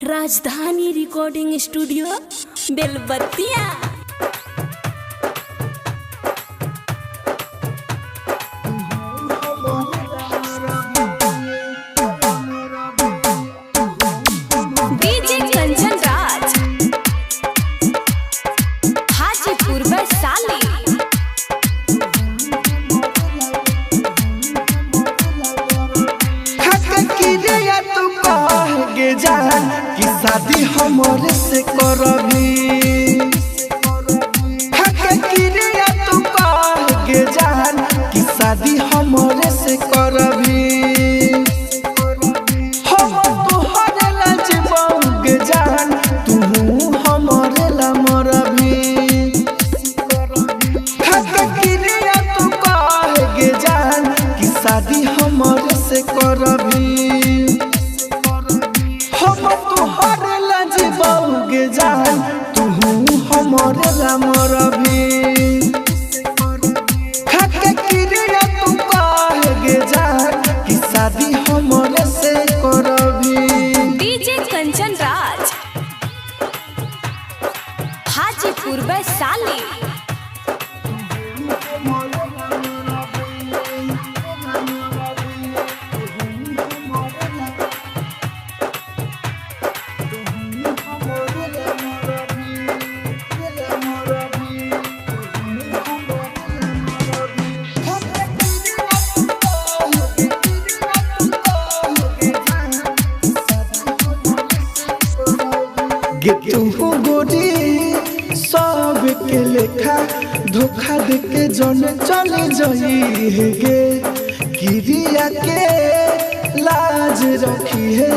राजधानी recording studio बेलबत्तिया। DJ Kanchan Raj Hajipur Vaishali. जान कि शादी हमरे से करबी तू कह जान कि शादी हमरे से करबी हम तोहरे ला जीबौगे जान तू हमरे ला मरबी तू कह जान कि शादी हमरे से करबी जान तू हमरे ला मरबी तू कह जान कि शादी हमरे से करबी। डीजे कंचन राज हाजीपुर वैशाली। तू गोरी सब के लेखा धोखा दे के जन चले जाई गे किरिया के लाज रखी है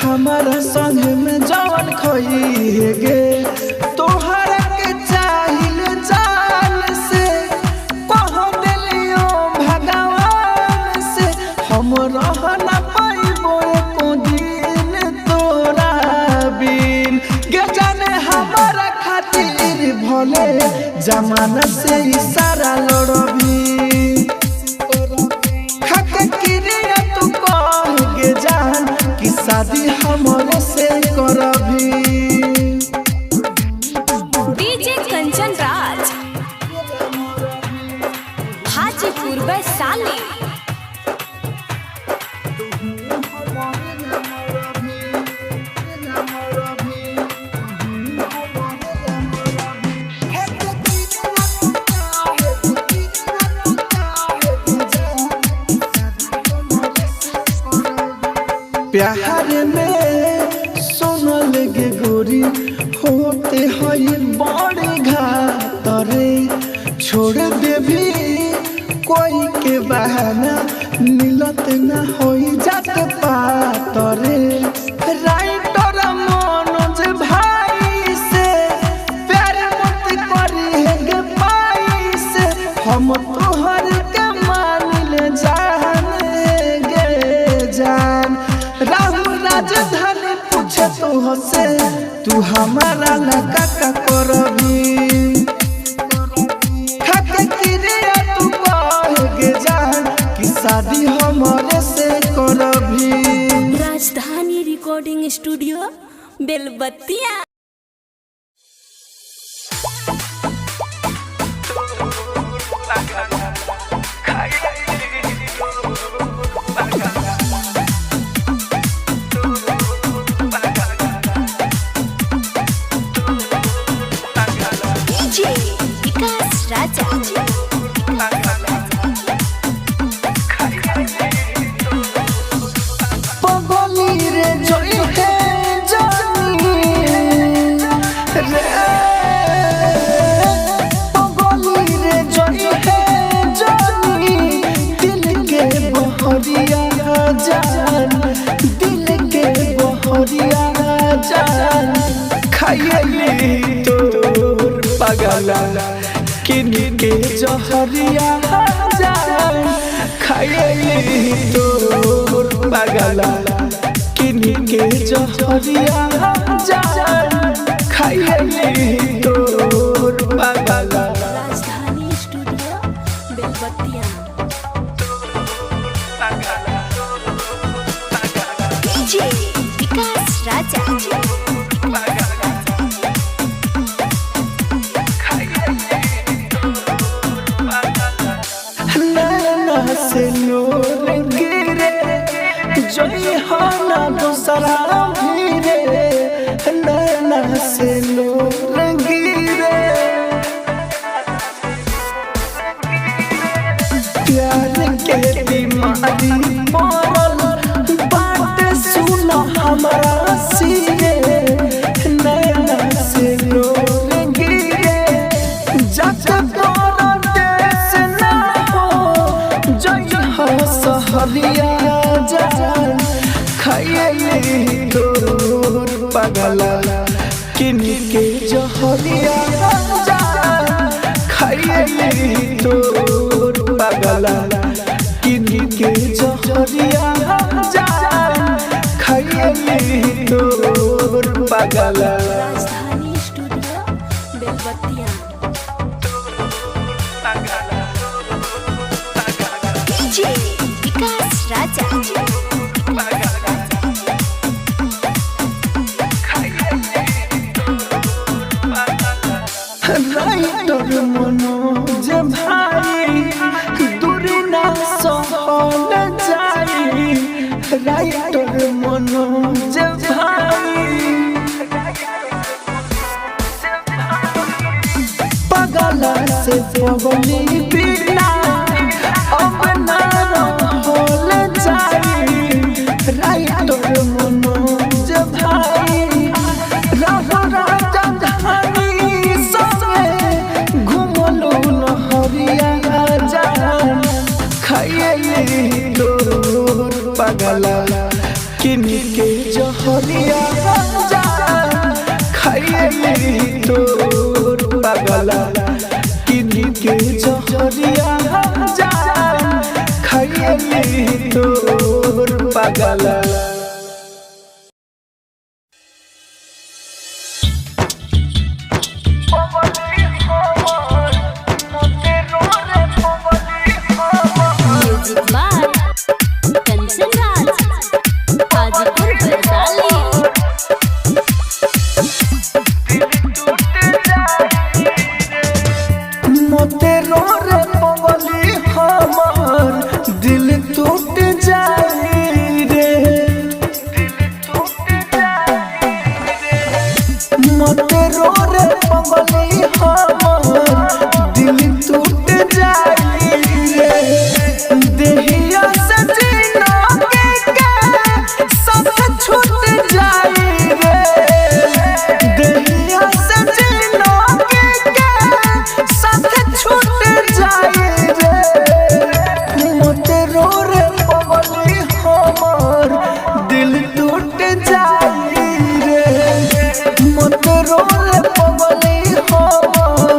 हमारा संग में जवन खोई गे तोहरा के चाहिल जान से कह दिलियो भगवान से हम रह ना पाइबो एको दिन तोरा बिन हमारा खातिर भले जमाना से इशारा लड़बी तू कह जान कि शादी हमरे से करबी। डीजे कंचन राज हाजीपुर वैशाली। प्यार में सोनल गे गोरी होते हैं बड़े घात रे छोड़ देवी कोई के बहाना मिलत ना होई जात पात रे राइटर मनोज भाई से प्यार मत करी है गे पाई से हम तोहर के मान ले जान गे जान राजधानी पूछे तो से तू हमारा लगा का करबी तू कह जान कि शादी हमरे से करबी। राजधानी रिकॉर्डिंग स्टूडियो बेलबत्तिया। पगली रे जोई है जानी रे पगली रे जोई है जानी दिल के बहरिया जान दिल के बहरिया जान खाइली तोर पगला किन के जहरिया जान खाइली तोर पगला किन के जहरिया जान खाइली तोर पगला। राजधानी स्टूडियो बेलबत्तिया। DJ Vikas Raja. पड़ल बाटे सुन हमारा सिरे नैना से लोर गिरे जब तोर देश ना हो जय हो सहरिया जान खैले तोर पगला किनी के जहरिया जान खैले तोर पगला किनी के जहरिया जान खैले तोर पगला। राजधानी स्टूडियो बेलबत्तिया। डीजे विकास राजा। राइटर मनोज भाई दूर ना सहल जाई राइटर मनोज भाई पगला से पगली बिना अब ना रहल जाई राइटर मनोज भाई रहो राजधानी घुमलो लहरिया जान खैले तोर पगला किनी के जहरिया जान खैले तोर पगला किनी के जहरिया जान खैले तोर पगला। Music by Kanchan Raj Hajipur Vaishali. मोते रो रे पगली हमर दिल टूट जाई रे मोते रो रे पगली हमर दिल टूट जाई रे देहिया से जीना के सब छूट जाई रे देहिया से जीना के सब छूट जाई रे मोते रो रे पगली हमर दिल टूट जाई रे मोते रो रे पगली हमर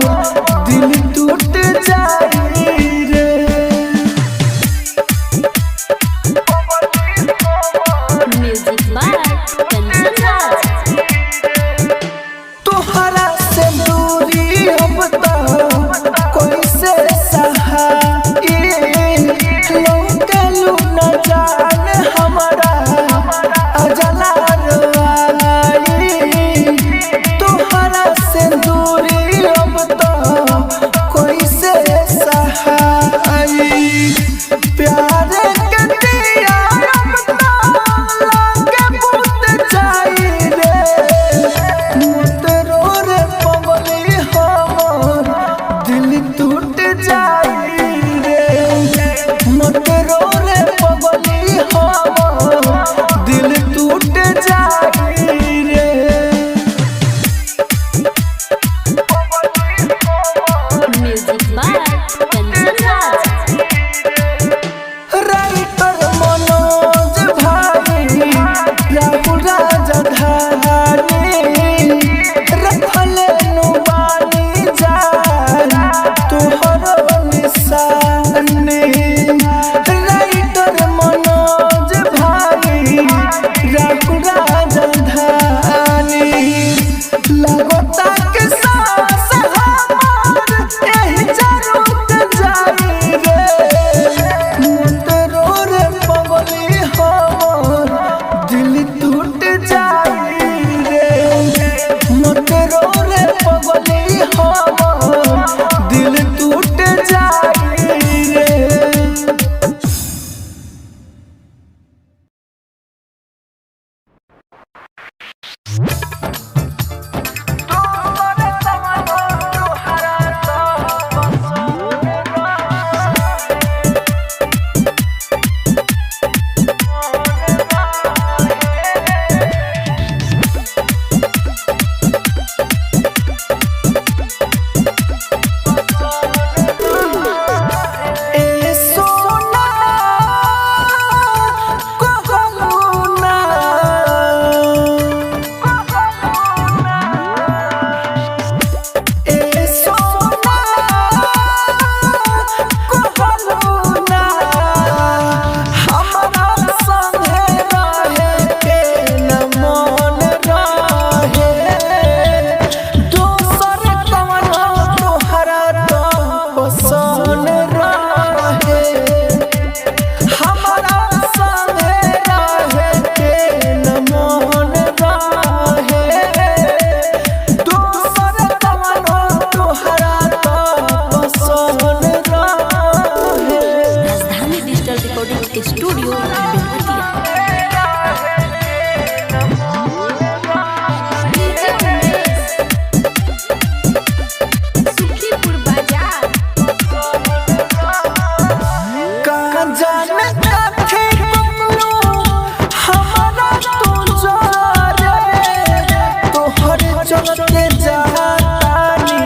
चलते जातानी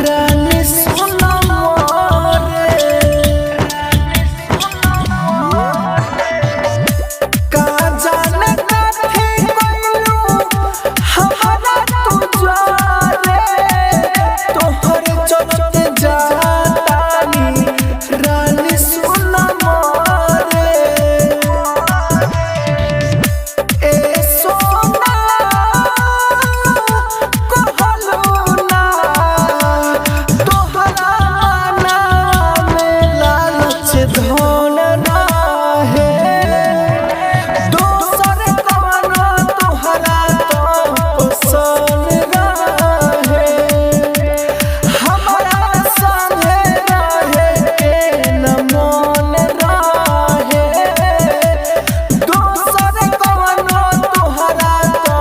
रानी सुना मोरे का जाने काथे कोइलू हमारा तू जाने तोहर चलते जातानी रानी सुना मोरे ए सोना कहलू ना तोहरा नाम लालच धन रहे दोसर कवनो तोहरा तो पसंद रहे हमारा संगे रहे के न मन रहे दोसर कवनो तोहरा तो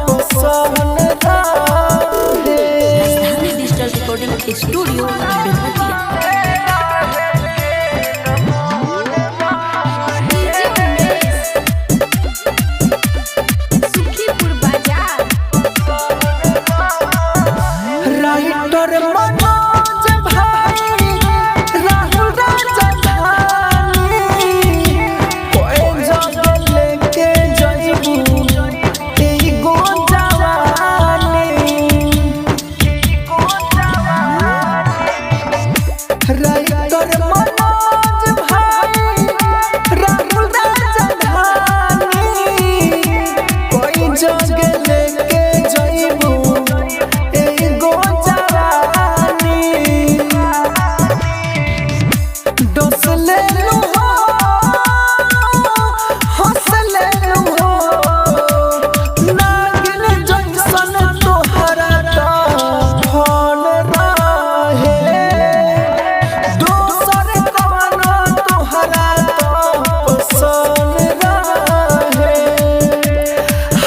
पसंद रहे। राजधानी digital recording studio Belwatia. DJ Umesh, Sukhipur बाजार। राइटर मनोज भाई राहुल राजधानी कोई जगह लेके जाइबू एगो जवानी राइटर मनोज भाई राहुल राजधानी कोई जगह लेके जाइबू एगो जवानी डोस ले लू हो हंस ले लू हो नागिन जैसन तोहरा तो फोन रहे दोसर कवनो तोहरा तो पसंद रहे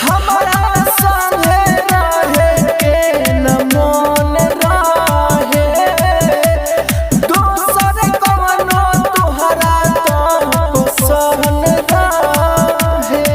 हमारा संगे रहे के न मन रहे दोसर कवनो तोहरा तो पसंद रहे।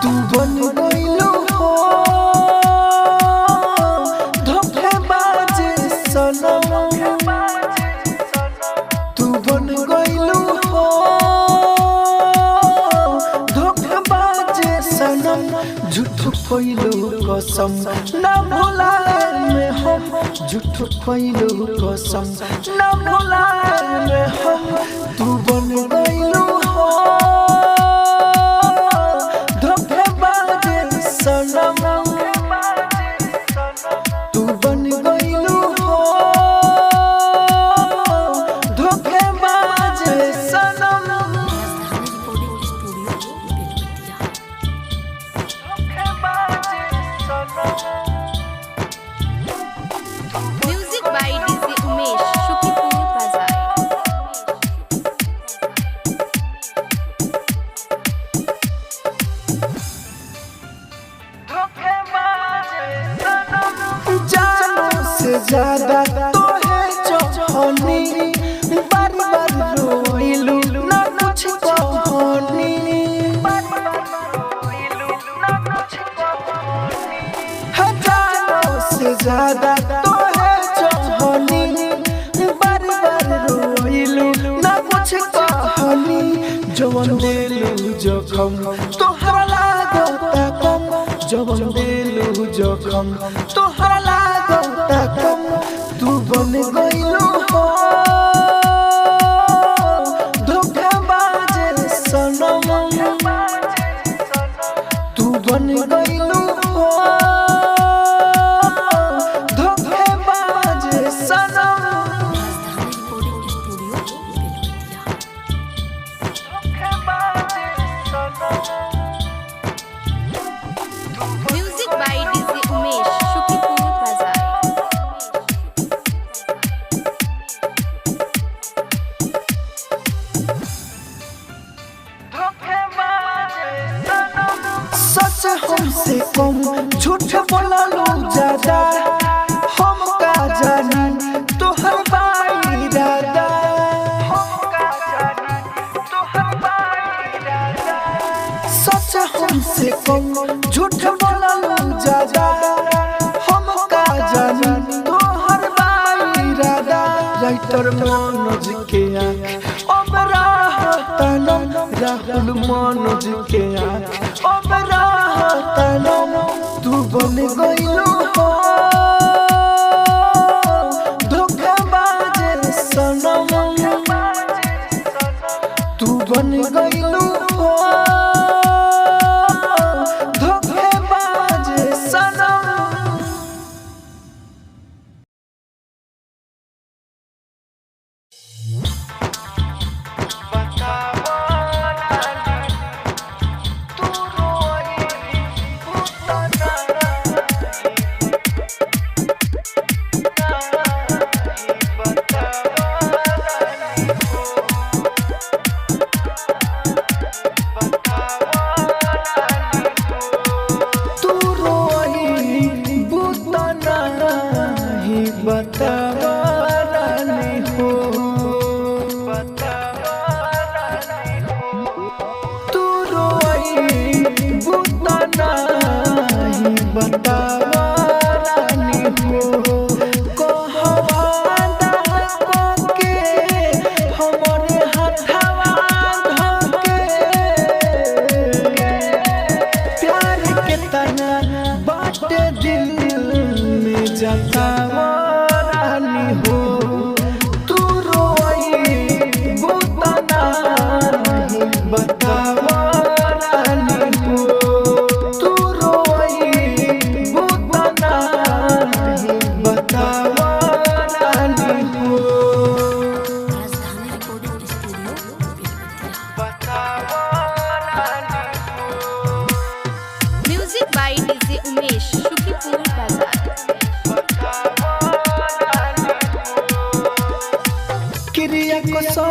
तू बन गइलू हो धोखेबाज सनम तू बन गइलू हो धोखेबाज सनम झूठ कइलू कसम ना भुलाए में हम झूठ कइलू कसम ना भुलाए में हम तू बन गइलू हो धोखेबाज सनम तू बन गइलू हो धोखेबाज सनम Rajdhani recording studio Belwatiya. Music by DJ Umesh, Sukhipur बाजार। जानों से ज्यादा तोहे चाहनी बार बार रोइलू ना कुछ कहनी जानों से ज्यादा तोहे चाहनी बार बार रोइलू ना कुछ कहनी जवन दिलू जखम तोहरा लागता कम जवन दिलू जखम तोहरा लागता कम तू बन गइलू हो धोखेबाज सनम तू बन गइलू हो धोखेबाज सनम Rajdhani recording studio Belwatiya. Music by DJ Umesh, Sukhipur बाजार। कम झूठ बोललू ज्यादा हम का जानी तोहर बाई राधा राइटर मनोज के आँख अब राहतन राहुल मनोज के आँख अब राहतन तू बन गइलू हो धोखेबाज सनम तू बन गइलू हो धोखेबाज सनम।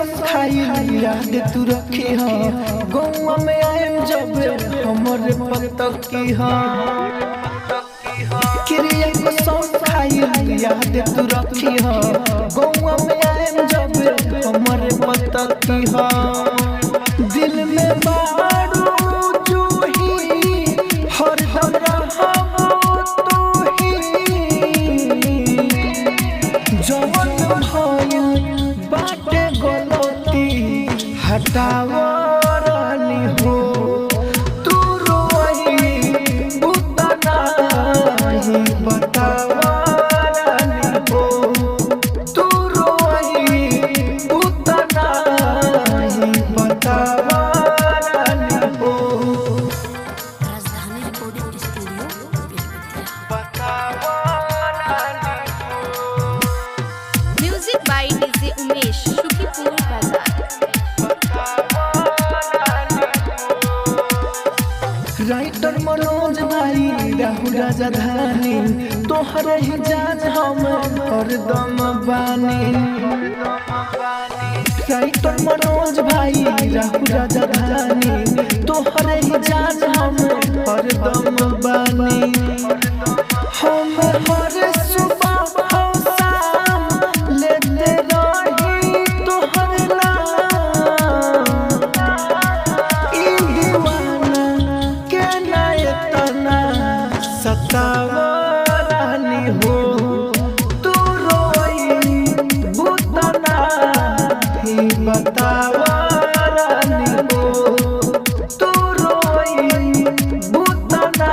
याद तू रखी हो गौवा में आएम जब हमर पतकी हो क्रिया को सब खाई याद तू रखी हो गौवा में आएम जब हमर पतकी हो दिल में बारू जूही हर दम रहबो तू ही जवन भइल बाटे गलती हटावरानी हो तू रोई बुतना ही बतावरानी हो तू रोई बुतना ही बतावरानी हो। राजधानी रिकॉर्डिंग स्टूडियो बतावरानी हो। Music by DJ Umesh Shukipur बाजार। राइटर मनोज भाई राहुल राजधानी तोहरे ही जान हम हरदम बानी राइटर मनोज भाई राहुल राजधानी तोहरे ही जान हम हरदम बानी हम हर सुबह हम शाम लेते रही तोहर नाम ई दीवाना के नयतना सतावरानी हो तू रोई बुतना ही बतावरानी हो तू रोई बुतना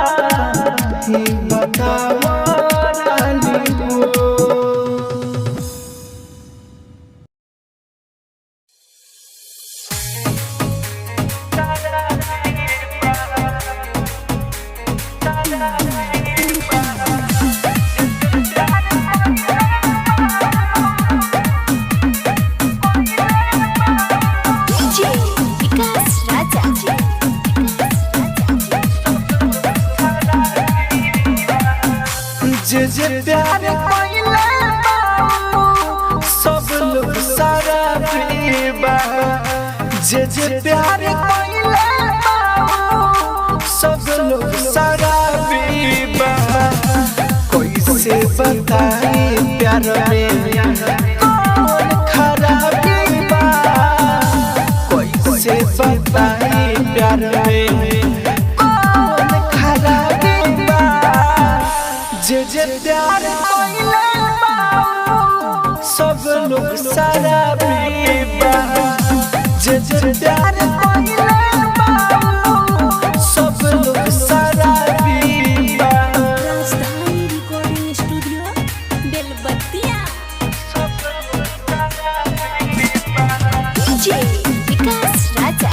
ही बतावरानी हो। विकास राजा जे प्यार कइले बाऊ सब लोग सारा पीबा जे प्यार कइले बाऊ सब लोग सारा पीबा कैसे बताई प्यार में कौन खराबी बा कैसे बताई प्यार में कौन प्यार कोइले बाबू सब लोग शराबी बा। राजधानी रिकॉर्डिंग स्टूडियो बेलबत्तिया। डीजे विकास राजा।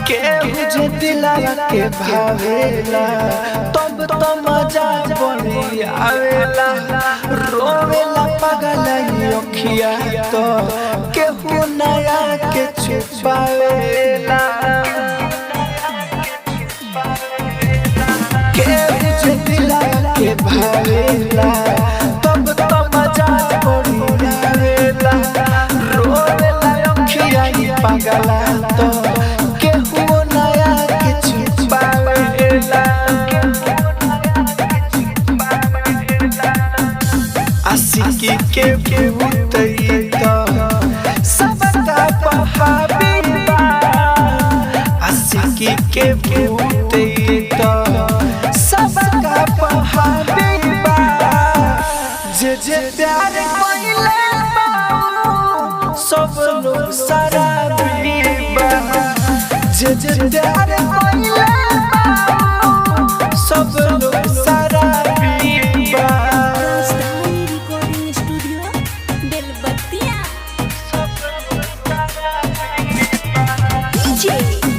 केहू जे दिलावा के भावेला तब तो मजा बड़ी आवेला। रोवेला पगला अखिया तो केहू नया के छुपावेला। केहू जे दिलावा के भावेला तब तो मजा बड़ी आवेला। रोवेला अखिया पगला तो आशिकी के भूत सबका बहाबी बा। आशिकी के भूत सबका बहाबी बा। जे प्यार कोइले बाबू सब लोग शराबी बा। जे प्यार कोइले बाबू सब लोग शराबी बा।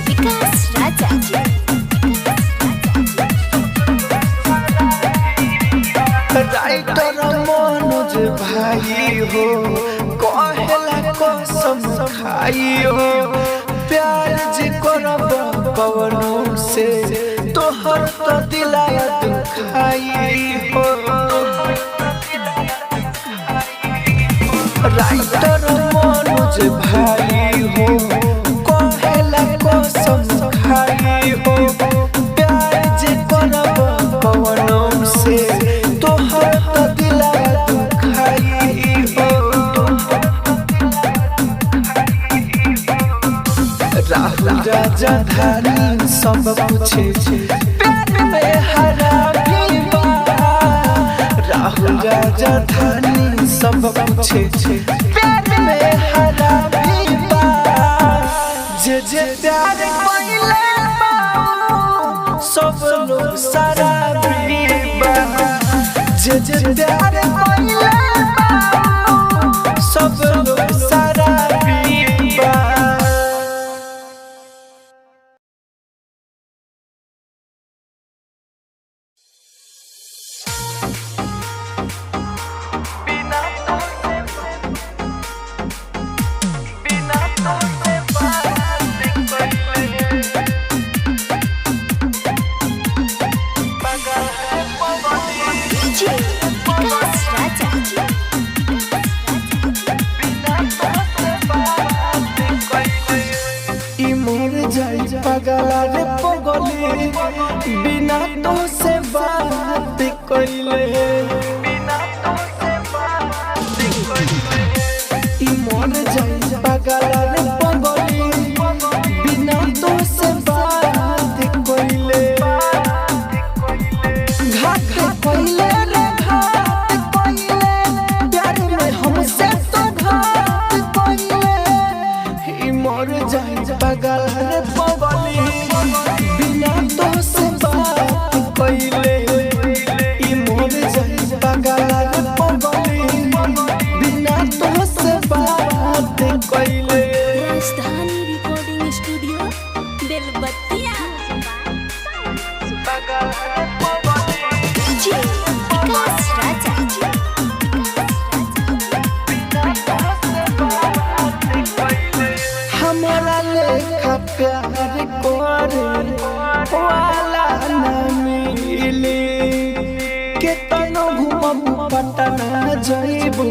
विकास राजा। राइटर मनोज भाई हो कहला कसम खाई हो। प्यार जे करब पवनों से तोहर तो दिलाया दुखाई हो। राइटर मनोज भाई हो कहला कसम खाई हो। प्यार जे करब पवनों से तोहर तो दिलाया दुखाई हो। राहुल राजा धानी सब पूछे प्यार में हराबी बा। राहुल राजा धानी सब पूछे प्यार में हराबी बा। जे प्यार कोइले बाबू सब लोग शराबी बा। जे प्यार कोइले बाबू सब लोग शराबी बा। डीजे विकास राजा। मोर जाई पगला रे पगली बिना तो से बात कइले। मोर जाई पगला रे पगली बिना तो से बात कइले। घाट कइले रे घाट कइले प्यार में हमसे तो घाट कइले। मोर जाई पगला रे पगली बिना तो से बात कइले। मोर जाई पगला रे पगली बिना तो से बात कइले। राजधानी रिकॉर्डिंग स्टूडियो बेलबत्तिया। डीजे विकास राजा। हमारा लेखा प्यार करे वाला न मिली। केतनो घूमबू पटना जइबू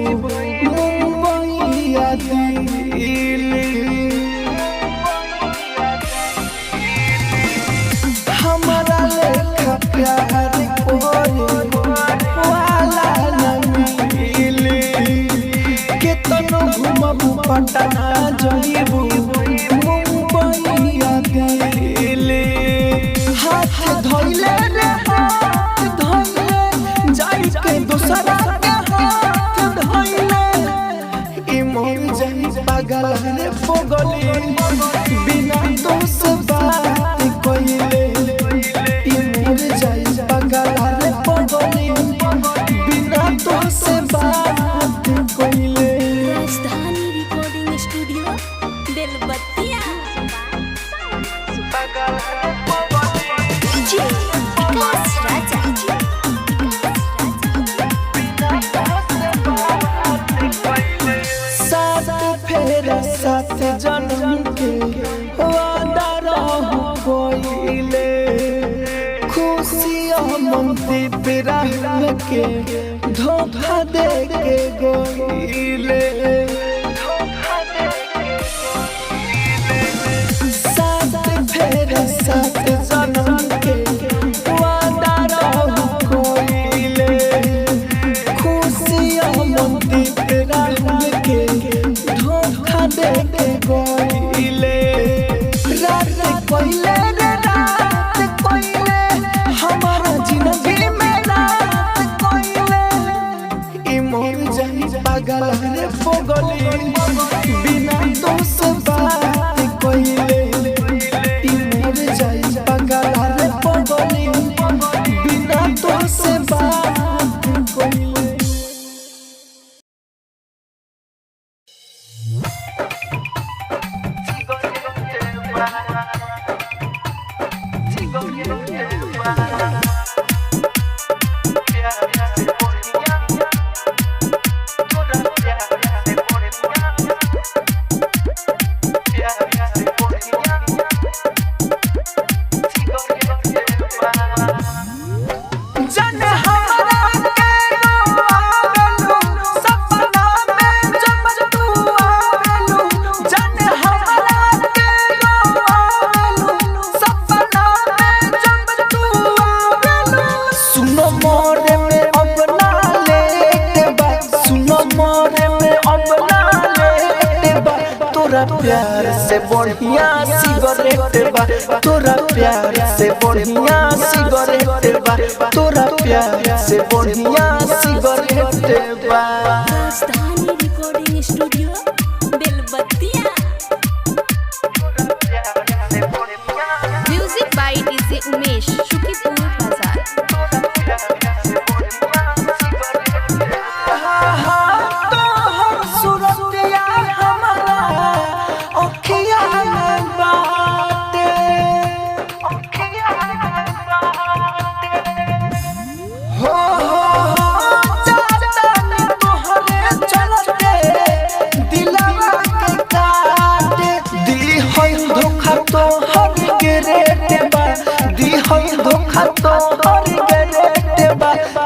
मुंबई या दिल्ली। हमारा लेखा प्यार करे वाला न मिली। केतनो घूमबू पटना जइबू मुंबई या दिल्ली। हाथ धइले रे हाथ धइले जाई के दूसरा के हाथ धइले। खुशिया मनदीप राहुल के धोखा दे के गइले साथ फेरा साथ जन्म के वादा रहू कोइले खुशिया मनदीप राहुल के धोखा दे के गइले रात कोइले पागल रे पगली बिना दोष बात कोइले मर जाई पागल रे पगली बिना दोष बात कोइले प्यार से बढ़िया सिगरेट बा तोरा प्यार से बढ़िया सिगरेट बा तोरा प्यार से बढ़िया सिगरेट बा Rajdhani recording studio Belbattiya music by DJ Umesh Shukipur बाजार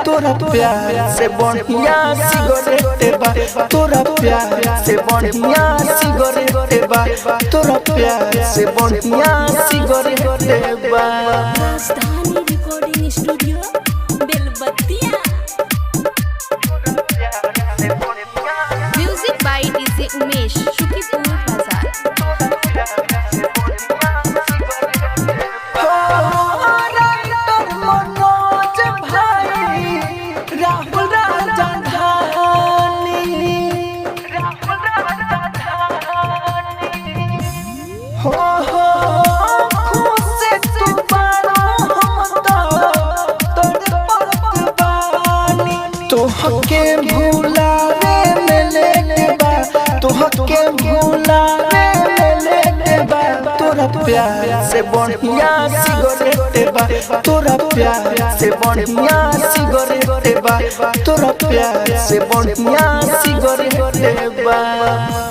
तोरा प्यार से बढ़िया सिगरेट बा तोरा प्यार से बढ़िया सिगरेट बा तोरा प्यार से बढ़िया सिगरेट बा Rajdhani recording studio Belbattiya music by DJ Umesh Shukipur बाजार तोहके भुलावे में लेके बा तोहके भुलावे में लेके बा तोरा प्यार से बढ़िया सिगरेट बा तोरा प्यार से बढ़िया सिगरेट बा तोरा प्यार से बढ़िया सिगरेट बा